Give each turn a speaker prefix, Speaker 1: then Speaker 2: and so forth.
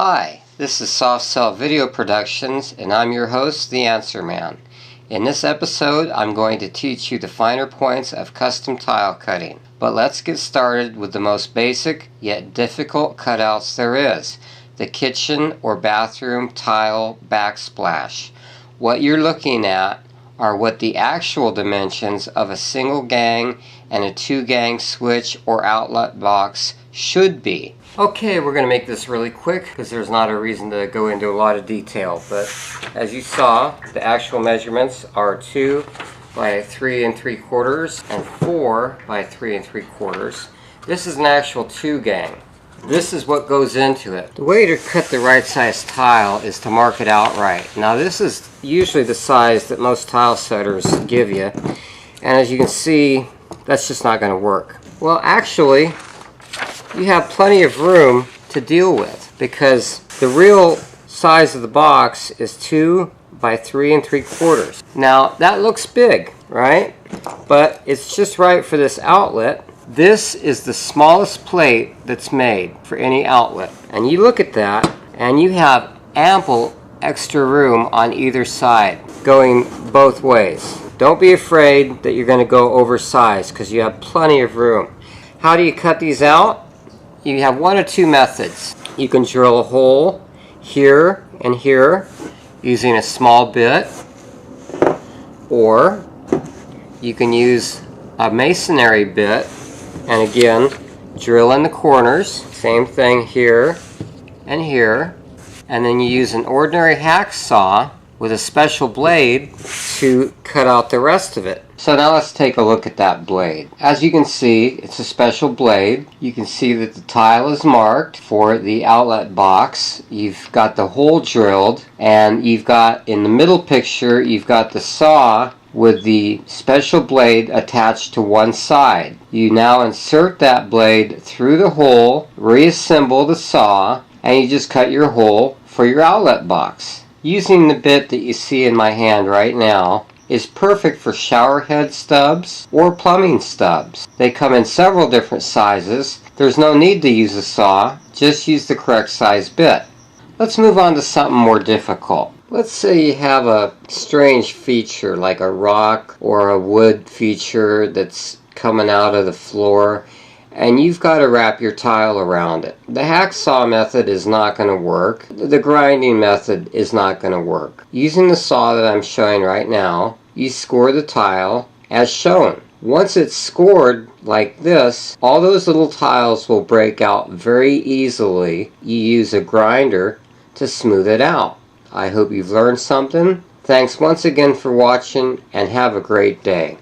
Speaker 1: Hi, this is Soft Cell Video Productions, and I'm your host, The Answer Man. In this episode, I'm going to teach you the finer points of custom tile cutting. But let's get started with the most basic yet difficult cutouts there is, the kitchen or bathroom tile backsplash. What you're looking at are what the actual dimensions of a single gang and a two gang switch or outlet box should be. Okay, we're going to make this really quick because there's not a reason to go into a lot of detail, but as you saw, the actual measurements are 2 by 3 3/4 and 4 by 3 3/4. This is an actual two gang. This is what goes into it. The way to cut the right size tile is to mark it out right. Now this is usually the size that most tile setters give you, and as you can see, that's just not going to work. Well, actually, you have plenty of room to deal with because the real size of the box is 2 by 3 3/4. Now that looks big, right? But it's just right for this outlet. This is the smallest plate that's made for any outlet. And you look at that and you have ample extra room on either side going both ways. Don't be afraid that you're going to go oversized because you have plenty of room. How do you cut these out? You have one of two methods. You can drill a hole here and here using a small bit, or you can use a masonry bit and again drill in the corners. Same thing here and here, and then you use an ordinary hacksaw with a special blade to cut out the rest of it. So now let's take a look at that blade. As you can see, it's a special blade. You can see that the tile is marked for the outlet box. You've got the hole drilled, and you've got in the middle picture, you've got the saw with the special blade attached to one side. You now insert that blade through the hole, reassemble the saw, and you just cut your hole for your outlet box. Using the bit that you see in my hand right now is perfect for shower head stubs or plumbing stubs. They come in several different sizes. There's no need to use a saw, just use the correct size bit. Let's move on to something more difficult. Let's say you have a strange feature like a rock or a wood feature that's coming out of the floor, and you've got to wrap your tile around it. The hacksaw method is not going to work. The grinding method is not going to work. Using the saw that I'm showing right now, you score the tile as shown. Once it's scored like this, all those little tiles will break out very easily. You use a grinder to smooth it out. I hope you've learned something. Thanks once again for watching, and have a great day.